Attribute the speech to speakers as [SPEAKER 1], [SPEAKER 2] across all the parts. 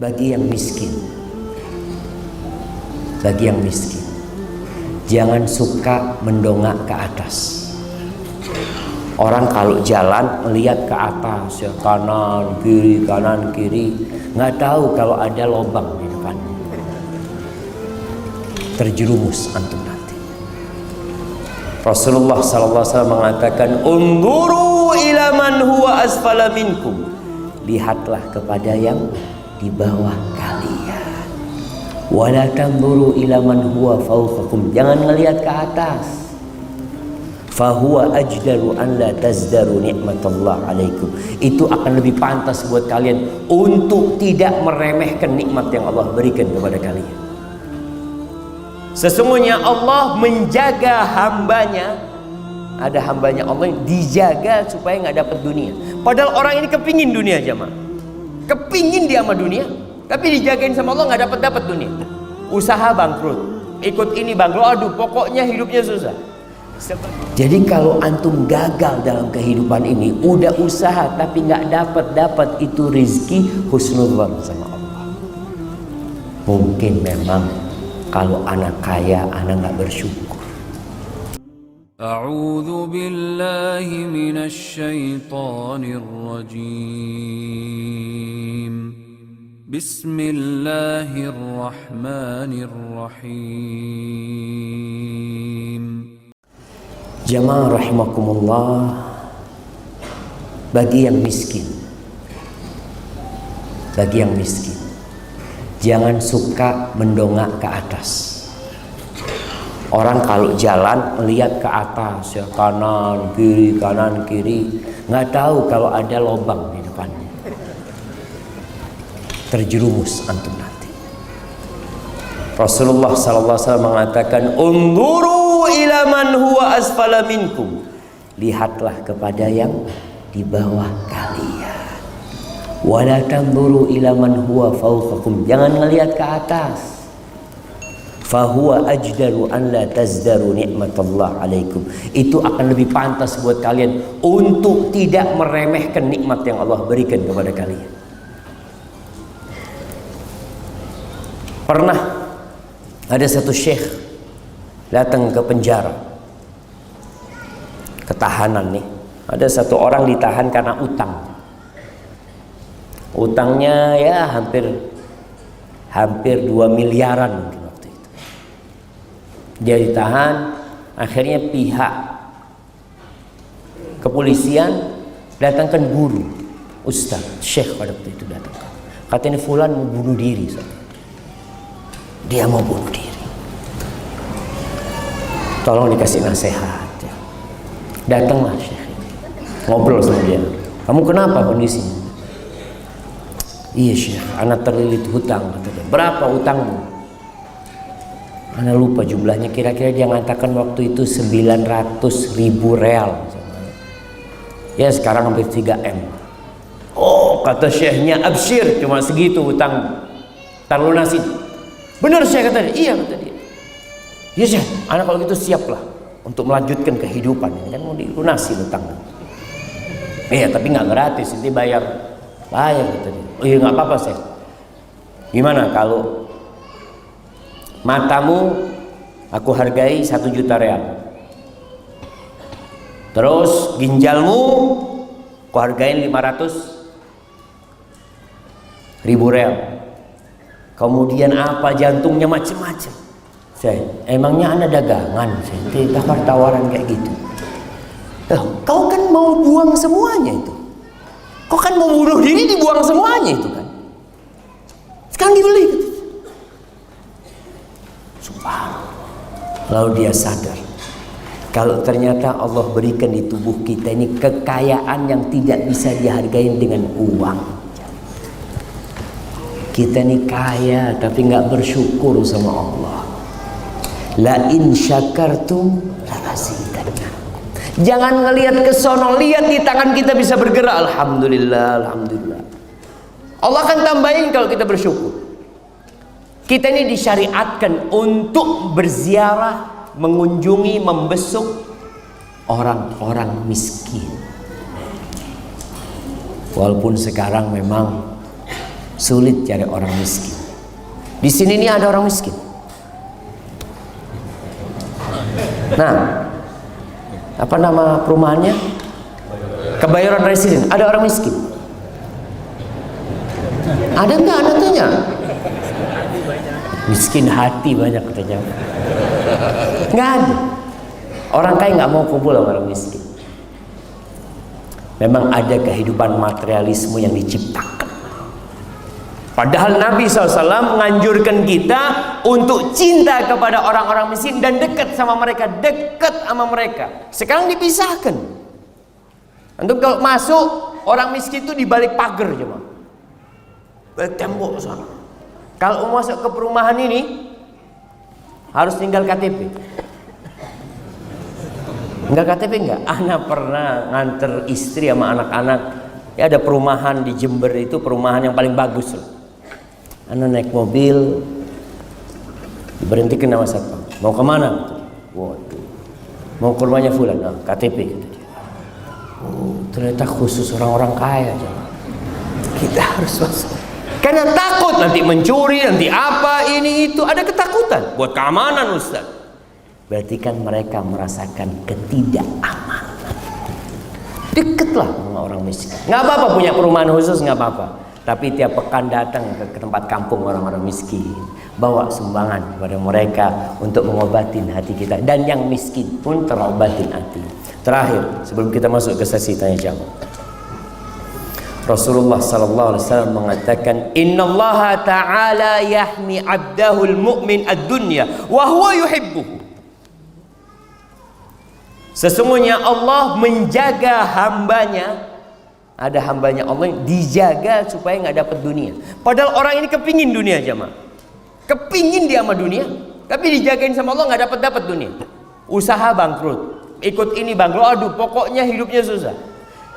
[SPEAKER 1] bagi yang miskin. Bagi yang miskin, jangan suka mendongak ke atas. Orang kalau jalan melihat ke atas, ya kanan kiri, nggak tahu kalau ada lubang di depan. Terjerumus antum nanti. Rasulullah SAW mengatakan, "Unzuru ila man huwa asfala minkum." Lihatlah kepada yang di bawah kalian. Wala tanzuru ila man huwa fawqakum. Jangan ngelihat ke atas. Fahuwa ajdaru an la tazdaru nikmatallah alaikum. Itu akan lebih pantas buat kalian untuk tidak meremehkan nikmat yang Allah berikan kepada kalian. Sesungguhnya Allah menjaga hambanya. Ada hambanya Allah yang dijaga supaya nggak dapat dunia. Padahal orang ini kepingin dunia, jamaah. Kepingin dia sama dunia, tapi dijagain sama Allah nggak dapat dunia. Usaha bangkrut, ikut ini bangkrut, aduh pokoknya hidupnya susah. Jadi kalau antum gagal dalam kehidupan ini, udah usaha tapi nggak dapat itu rizki, husnudzon sama Allah. Mungkin memang kalau anak kaya, anak nggak bersyukur.
[SPEAKER 2] A'udzu billahi minasy syaithanir rajim. Bismillahirrahmanirrahim.
[SPEAKER 1] Jamaah rahimakumullah, bagi yang miskin, jangan suka mendongak ke atas. Orang kalau jalan melihat ke atas, ya kanan kiri, nggak tahu kalau ada lubang di depannya. Terjerumus antum nanti. Rasulullah SAW mengatakan, "Unzuru ila man huwa asfala minkum." Lihatlah kepada yang di bawah kalian. Wala tanzuru ila man huwa fawqakum. Jangan ngelihat ke atas. Fahuwa ajdaru an la tazdaru nikmatallah alaikum. Itu akan lebih pantas buat kalian untuk tidak meremehkan nikmat yang Allah berikan kepada kalian. Pernah ada satu syekh datang ke penjara, ketahanan nih. Ada satu orang ditahan karena utang. Utangnya ya hampir 2 miliaran mungkin waktu itu. Dia ditahan, akhirnya pihak kepolisian datangkan guru, ustaz, syekh pada waktu itu datang. Katanya fulan mau bunuh diri. Dia mau bunuh diri. Tolong dikasih nasihat. Ya. Datanglah syekh, ngobrol sama dia. Kamu kenapa kondisinya? Iya syekh, anak terlilit hutang. Berapa hutangmu? Anak lupa jumlahnya, kira-kira dia mengatakan waktu itu 900.000 real. Ya sekarang hampir 3M. Oh kata syekhnya, absyir, cuma segitu hutang, terlunasin. Benar syekh kata dia. Iya kata dia. Iya syekh, anak kalau gitu siaplah untuk melanjutkan kehidupan. Ini kan mau dilunasi hutang. Iya tapi nggak gratis, nanti bayar kata dia. Oh iya nggak apa-apa syekh. Gimana kalau matamu aku hargai 1 juta real, terus ginjalmu aku hargain 500.000 real, kemudian apa jantungnya macam-macam. Saya emangnya anda dagangan, saya tawar-tawaran kayak gitu. Kau kan mau buang semuanya itu, kau kan mau bunuh diri, dibuang semuanya itu kan, sekarang dibeli. Lalu dia sadar kalau ternyata Allah berikan di tubuh kita ini kekayaan yang tidak bisa dihargai dengan uang. Kita ini kaya tapi nggak bersyukur sama Allah. La in syakartum la azidannakum. Jangan ngelihat ke sono, lihat di tangan kita bisa bergerak. Alhamdulillah, alhamdulillah. Allah akan tambahin kalau kita bersyukur. Kita ini disyariatkan untuk berziarah, mengunjungi, membesuk orang-orang miskin. Walaupun sekarang memang sulit cari orang miskin. Di sini nih ada orang miskin. Nah, apa nama perumahannya? Kebayoran Residen. Ada orang miskin. Ada enggak? Anda tanya. Miskin hati banyak katanya. Nggak ada. Orang kaya nggak mau kumpul sama orang miskin. Memang ada kehidupan materialisme yang diciptakan. Padahal Nabi SAW menganjurkan kita untuk cinta kepada orang-orang miskin dan dekat sama mereka, dekat sama mereka. Sekarang dipisahkan. Untuk kalau masuk orang miskin itu di balik pagar cuma, balik tembok sana. Kalau mau masuk ke perumahan ini harus tinggal KTP. Enggak KTP enggak? Ana pernah nganter istri sama anak-anak. Ya ada perumahan di Jember itu perumahan yang paling bagus loh. Ana naik mobil, diberhentikan sama satpam. Mau kemana? Waduh, mau ke rumahnya fulan. Nah, KTP kata dia. Oh, ternyata khusus orang-orang kaya. Kita harus masuk. Karena takut nanti mencuri, nanti apa ini itu. Ada ketakutan buat keamanan Ustaz. Berarti kan mereka merasakan ketidakamanan. Deketlah sama orang miskin. Nggak apa-apa punya perumahan khusus, nggak apa-apa. Tapi tiap pekan datang ke tempat kampung orang-orang miskin, bawa sumbangan kepada mereka untuk mengobatin hati kita. Dan yang miskin pun terobatin hati. Terakhir, sebelum kita masuk ke sesi tanya jawab, Rasulullah sallallahu alaihi wasallam mengatakan, "Innallaha ta'ala yahmi 'abdahul mu'min ad-dunya wa huwa yuhibbuhu." Sesungguhnya Allah menjaga hambanya. Ada hambanya Allah yang dijaga supaya nggak dapat dunia. Padahal orang ini kepingin dunia jemaah. Kepingin dia sama dunia, tapi dijagain sama Allah nggak dapat dunia. Usaha bangkrut, ikut ini bangkrut, aduh pokoknya hidupnya susah.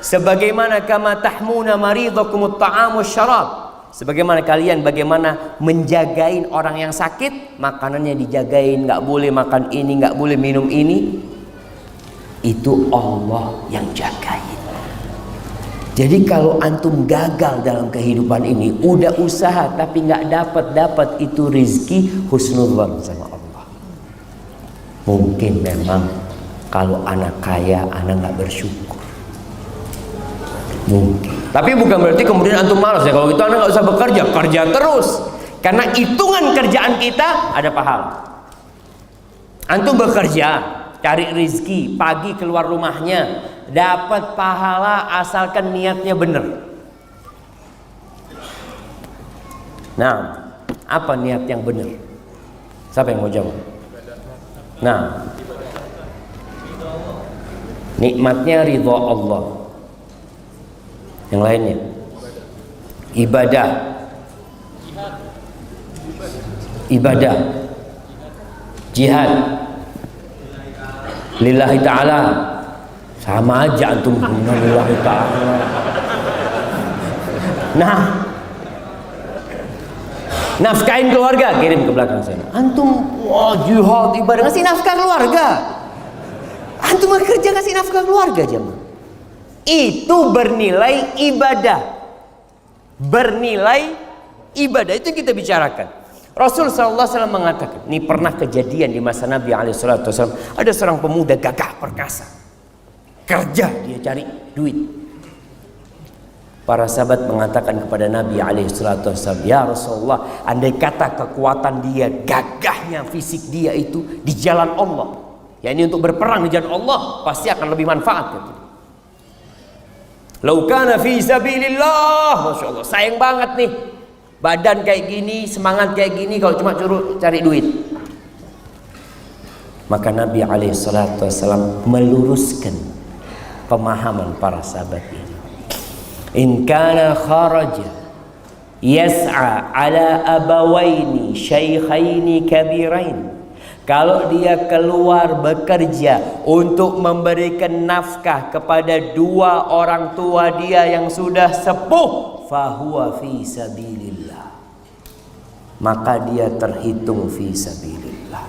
[SPEAKER 1] Sebagaimana kama tahmuna maridhakumut ta'amus syarab. Sebagaimana kalian bagaimana menjagain orang yang sakit, makanannya dijagain, nggak boleh makan ini, nggak boleh minum ini. Itu Allah yang jagain. Jadi kalau antum gagal dalam kehidupan ini, udah usaha tapi nggak dapat itu rezeki, husnudzon sama Allah. Mungkin memang kalau anak kaya, anak nggak bersyukur. Mungkin. Tapi bukan berarti kemudian antum malas ya. Kalau gitu anak nggak usah bekerja, kerja terus. Karena hitungan kerjaan kita ada pahala. Antum bekerja, cari rezeki, pagi keluar rumahnya, dapat pahala asalkan niatnya benar. Nah, apa niat yang benar? Siapa yang mau jawab? Nah, nikmatnya ridha Allah. Yang lainnya ibadah, jihad lillahi ta'ala. Sama aja antum lillahi ta'ala. Nah, nafkahin keluarga, kirim ke belakang sana. Antum jihad, ibadah, ngasih nafkah keluarga. Antum kerja ngasih nafkah keluarga jemaah. Itu bernilai ibadah. Bernilai ibadah, itu yang kita bicarakan. Rasul SAW mengatakan, ini pernah kejadian di masa Nabi SAW. Ada seorang pemuda gagah perkasa, kerja, dia cari duit. Para sahabat mengatakan kepada Nabi SAW, ya Rasulullah, andai kata kekuatan dia, gagahnya fisik dia itu di jalan Allah, ya ini untuk berperang di jalan Allah, pasti akan lebih manfaat gitu. Lau kana fi sabilillah, Masya Allah, sayang banget nih badan kayak gini, semangat kayak gini kalau cuma cari duit. Maka Nabi SAW meluruskan pemahaman para sahabat ini. In kana kharaja yas'a ala abawaini syaikhaini kabirain. Kalau dia keluar bekerja untuk memberikan nafkah kepada dua orang tua dia yang sudah sepuh, fahuwa fi sabilillah, maka dia terhitung fi sabilillah.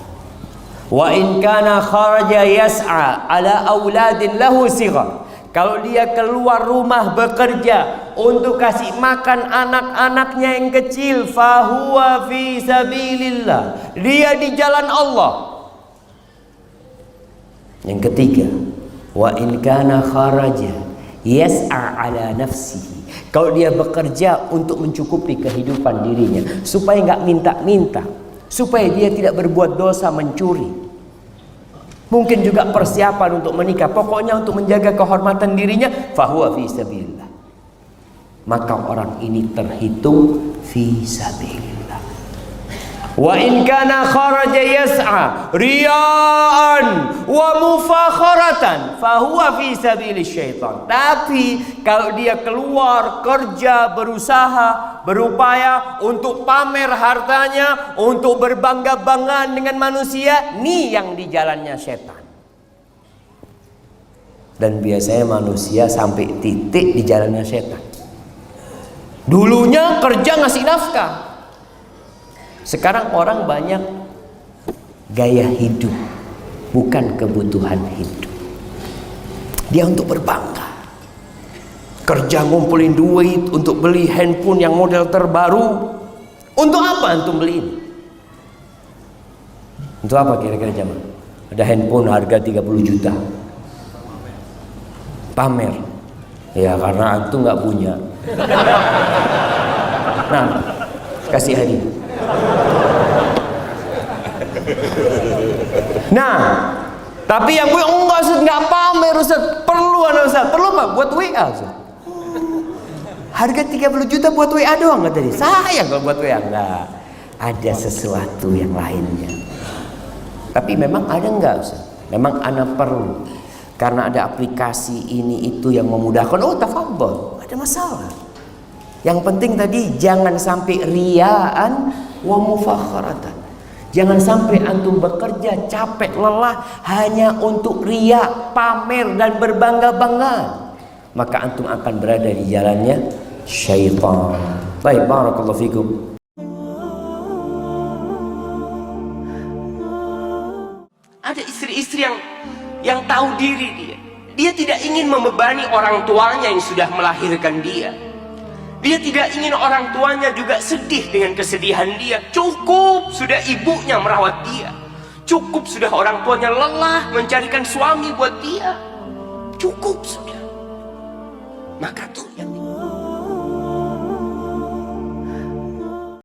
[SPEAKER 1] Wa in kana kharaja yas'a ala auladin lahu sighar. Kalau dia keluar rumah bekerja untuk kasih makan anak-anaknya yang kecil, fahuwa fi sabilillah, dia di jalan Allah. Yang ketiga, wa in kana kharaja yas'a ala nafsihi, kalau dia bekerja untuk mencukupi kehidupan dirinya, supaya nggak minta-minta, supaya dia tidak berbuat dosa mencuri, mungkin juga persiapan untuk menikah, pokoknya untuk menjaga kehormatan dirinya, fahuwa fi sabilillah, maka orang ini terhitung fi sabilillah. Wa in kana kharaja yas'a riya'an wa mufakharatan fahuwa fi sabilis syaitan. Tapi kalau dia keluar kerja, berusaha, berupaya untuk pamer hartanya, untuk berbangga-banggaan dengan manusia, ini yang di jalannya setan. Dan biasanya manusia sampai titik di jalannya setan. Dulunya kerja ngasih nafkah, sekarang orang banyak gaya hidup, bukan kebutuhan hidup. Dia untuk berbangga, kerja ngumpulin duit untuk beli handphone yang model terbaru. Untuk apa antum beli ini? Untuk apa kira-kira jamaah? Ada handphone harga 30 juta, pamer. Ya karena antum nggak punya. Nah, kasih hadiah. Nah, tapi yang gue enggak Ustaz, enggak pamer Ustaz. Perlu anak Ustaz. Perlu apa? Buat WA Ustaz. Harga 30 juta buat WA doang enggak tadi? Sayang kalau buat WA enggak. Ada sesuatu yang lainnya. Tapi memang ada enggak Ustaz? Memang anak perlu. Karena ada aplikasi ini itu yang memudahkan. Oh, tafadhol. Ada masalah. Yang penting tadi jangan sampai riyaan wa mufakharatan. Jangan sampai antum bekerja capek lelah hanya untuk riya, pamer dan berbangga-banggaan. Maka antum akan berada di jalannya syaitan. Baik, barakallahu fikum. Ada istri-istri yang tahu diri dia. Dia tidak ingin membebani orang tuanya yang sudah melahirkan dia. Dia tidak ingin orang tuanya juga sedih dengan kesedihan dia. Cukup sudah ibunya merawat dia. Cukup sudah orang tuanya lelah mencarikan suami buat dia. Cukup sudah. Maka tuh yang